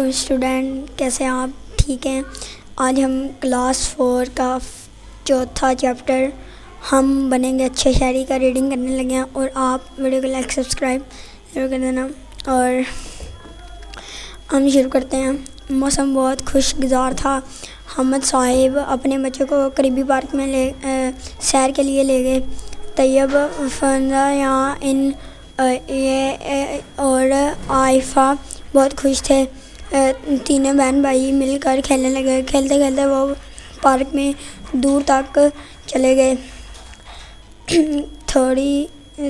Student کیسے ہیں آپ؟ ٹھیک ہیں؟ آج ہم کلاس 4 کا چوتھا چیپٹر ہم بنیں گے اچھے شاعری کا ریڈنگ کرنے لگے ہیں، اور آپ ویڈیو کو لائک سبسکرائب ضرور کر دینا۔ اور ہم شروع کرتے ہیں۔ موسم بہت خوشگوار تھا۔ حامد صاحب اپنے بچوں کو قریبی پارک میں سیر کے لیے لے گئے۔ طیب، فنزا اور عائفہ بہت خوش تھے۔ تینوں بہن بھائی مل کر کھیلنے لگے۔ کھیلتے کھیلتے وہ پارک میں دور تک چلے گئے۔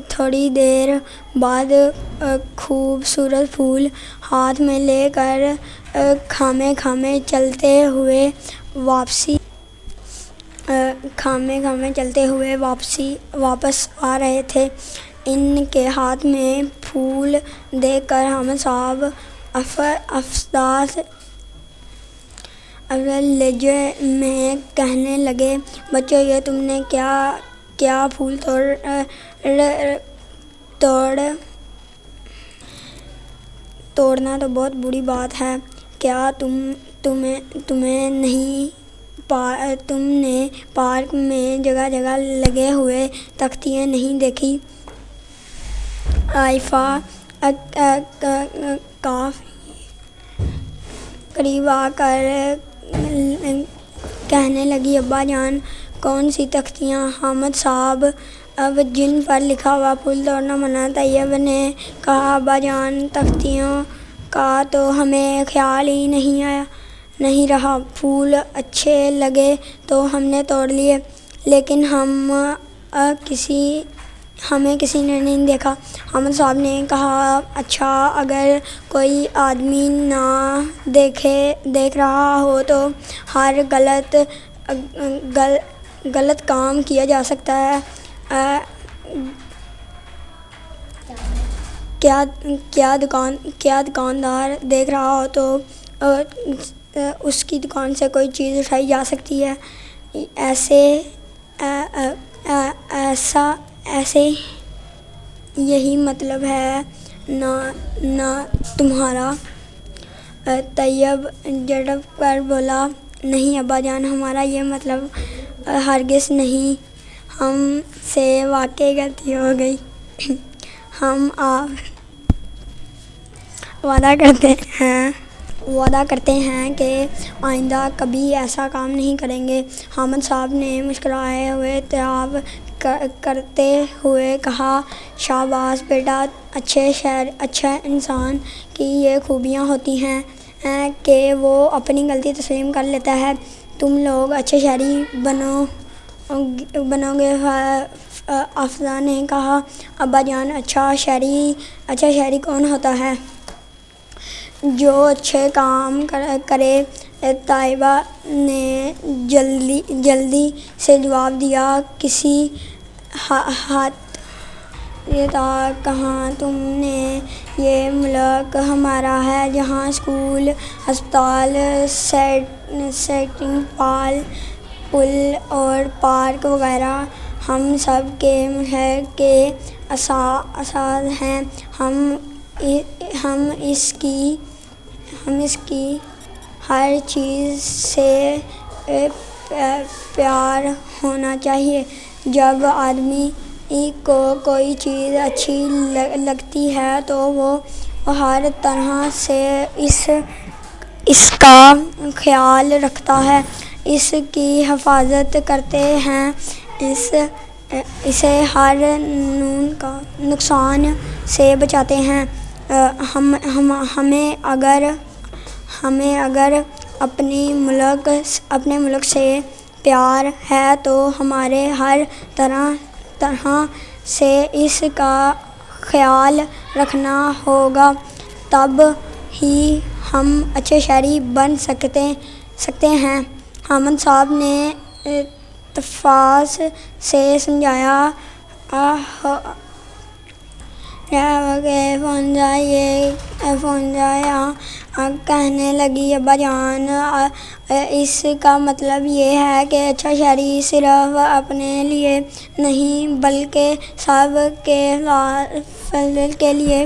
تھوڑی دیر بعد خوبصورت پھول ہاتھ میں لے کر خامے چلتے ہوئے واپس آ رہے تھے۔ ان کے ہاتھ میں پھول دیکھ کر حامد صاحب افسردہ لہجے میں کہنے لگے، بچوں، یہ تم نے کیا پھول توڑنا تو بہت بری بات ہے۔ کیا تم نے پارک میں جگہ جگہ لگے ہوئے تختیاں نہیں دیکھی؟ عائفہ قریب آ کر کہنے لگی، ابا جان، کون سی تختیاں؟ حامد صاحب، جن پر لکھا ہوا پھول توڑنا منع۔ طیب نے کہا، ابا جان، تختیوں کا تو ہمیں خیال ہی نہیں رہا۔ پھول اچھے لگے تو ہم نے توڑ لیے، لیکن ہمیں کسی نے نہیں دیکھا۔ حامد صاحب نے کہا، اچھا، اگر کوئی آدمی نہ دیکھ رہا ہو تو ہر غلط کام کیا جا سکتا ہے۔ کیا دکاندار دیکھ رہا ہو تو اس کی دکان سے کوئی چیز اٹھائی جا سکتی ہے۔ ایسے یہی مطلب ہے نا تمہارا؟ طیب جھڑک کر بولا، نہیں ابا جان، ہمارا یہ مطلب ہرگز نہیں۔ ہم سے واقعی غلطی ہو گئی۔ ہم وعدہ کرتے ہیں کہ آئندہ کبھی ایسا کام نہیں کریں گے۔ حامد صاحب نے مسکرائے ہوئے اعتراف کرتے ہوئے کہا، شاباش بیٹا، اچھے انسان کی یہ خوبیاں ہوتی ہیں کہ وہ اپنی غلطی تسلیم کر لیتا ہے۔ تم لوگ اچھے شاعر بنو گے۔ افسانہ نے کہا، ابا جان، اچھا شاعر کون ہوتا ہے؟ جو اچھے کام کرے۔ طیبہ نے جلدی سے جواب دیا، کسی ہاتھ کہاں تم نے؟ یہ ملک ہمارا ہے، جہاں اسکول، ہسپتال، سکیٹنگ پول اور پارک وغیرہ ہم سب کے ملک کے اساس ہیں۔ ہم اس کی ہر چیز سے پیار ہونا چاہیے۔ جب آدمی کو کوئی چیز اچھی لگتی ہے تو وہ ہر طرح سے اس کا خیال رکھتا ہے، اس کی حفاظت کرتے ہیں، اسے ہر نقصان سے بچاتے ہیں۔ ہمیں اگر اپنے ملک سے پیار ہے تو ہمارے ہر طرح سے اس کا خیال رکھنا ہوگا، تب ہی ہم اچھے شاعر بن سکتے ہیں۔ حامد صاحب نے تفصیل سے سمجھایا۔ فنزا کہنے لگی، ابا جان، اس کا مطلب یہ ہے کہ اچھا شاعر صرف اپنے لیے نہیں بلکہ سب کے فلاح کے لیے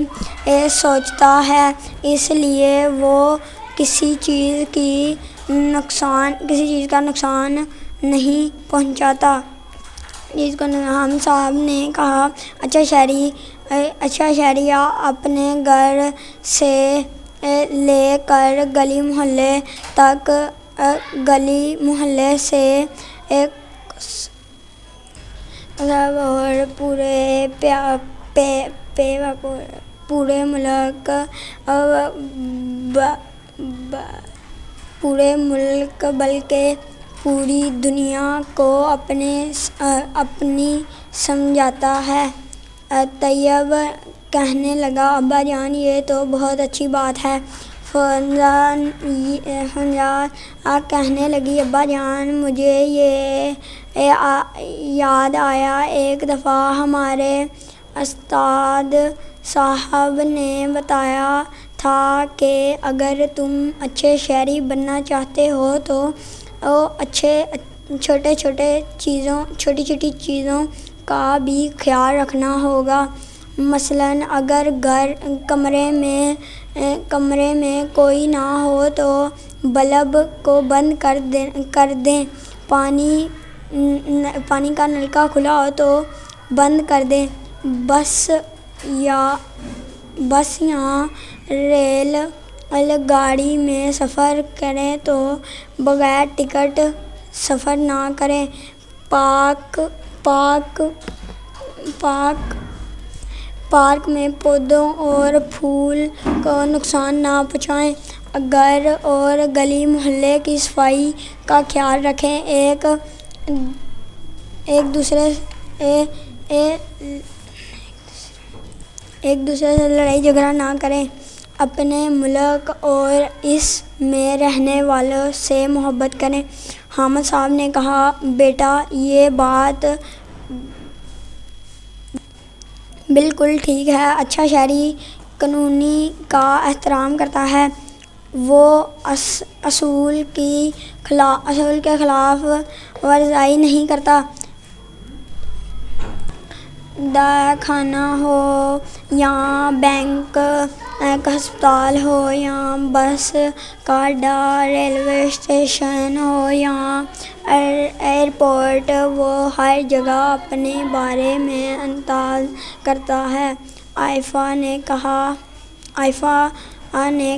سوچتا ہے، اس لیے وہ کسی چیز کا نقصان نہیں پہنچاتا. جس کو ہم صاحب نے کہا اچھا شہری اپنے گھر سے لے کر گلی محلے سے اور پورے ملک بلکہ پوری دنیا کو اپنی سمجھتا ہے. طیب کہنے لگا ابا جان یہ تو بہت اچھی بات ہے. فوزان کہنے لگی ابا جان مجھے یہ یاد آیا ایک دفعہ ہمارے استاد صاحب نے بتایا تھا کہ اگر تم اچھے شہری بننا چاہتے ہو تو چھوٹی چھوٹی چیزوں کا بھی خیال رکھنا ہوگا. مثلاً اگر کمرے میں کوئی نہ ہو تو بلب کو بند کر دیں. پانی کا نلکا کھلا ہو تو بند کر دیں. بس یا ریل گاڑی میں سفر کریں تو بغیر ٹکٹ سفر نہ کریں. پارک میں پودوں اور پھول کو نقصان نہ پہنچائیں. گھر اور گلی محلے کی صفائی کا خیال رکھیں. ایک دوسرے سے لڑائی جھگڑا نہ کریں. اپنے ملک اور اس میں رہنے والوں سے محبت کریں. حامد صاحب نے کہا بیٹا یہ بات بالکل ٹھیک ہے. اچھا شہری قانون کا احترام کرتا ہے. وہ اصول کے خلاف ورزی نہیں کرتا. خانہ ہو یا بینک، ہسپتال ہو یا بس کا اڈہ، ریلوے اسٹیشن ہو یا ایئرپورٹ، وہ ہر جگہ اپنے بارے میں انداز کرتا ہے. عائفہ نے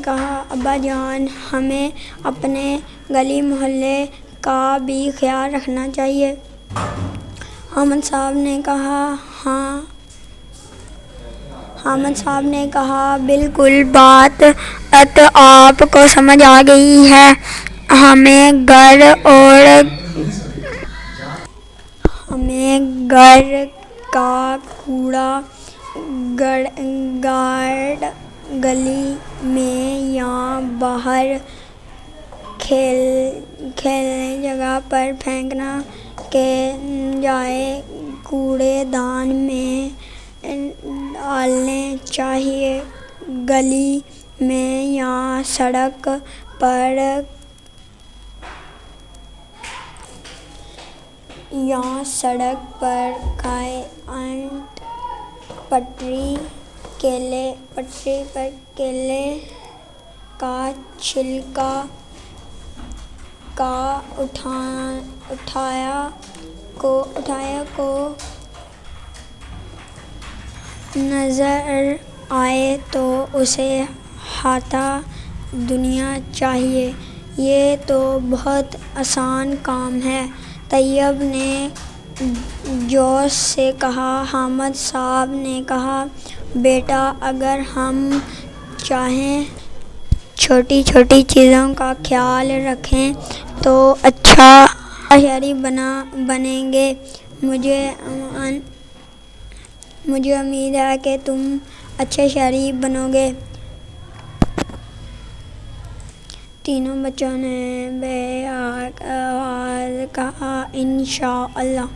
کہا ابا جان ہمیں اپنے گلی محلے کا بھی خیال رکھنا چاہیے. حامد صاحب نے کہا بالکل بات آپ کو سمجھ آ گئی ہے. ہمیں گھر کا کوڑا گلی میں یا باہر کھلے جگہ پر پھینکنا کے جائے کوڑے دان میں ڈالنے چاہیے. گلی میں یا سڑک پر کائنٹ پٹری پر کیلے کا چھلکا کا اٹھایا کو نظر آئے تو اسے ہٹا دینا چاہیے. یہ تو بہت آسان کام ہے. طیب نے جوش سے کہا. حامد صاحب نے کہا بیٹا اگر ہم چاہیں چھوٹی چھوٹی چیزوں کا خیال رکھیں تو اچھا شہری بنیں گے. مجھے امید ہے کہ تم اچھے شہری بنو گے. تینوں بچوں نے بے آواز کہا انشاءاللہ.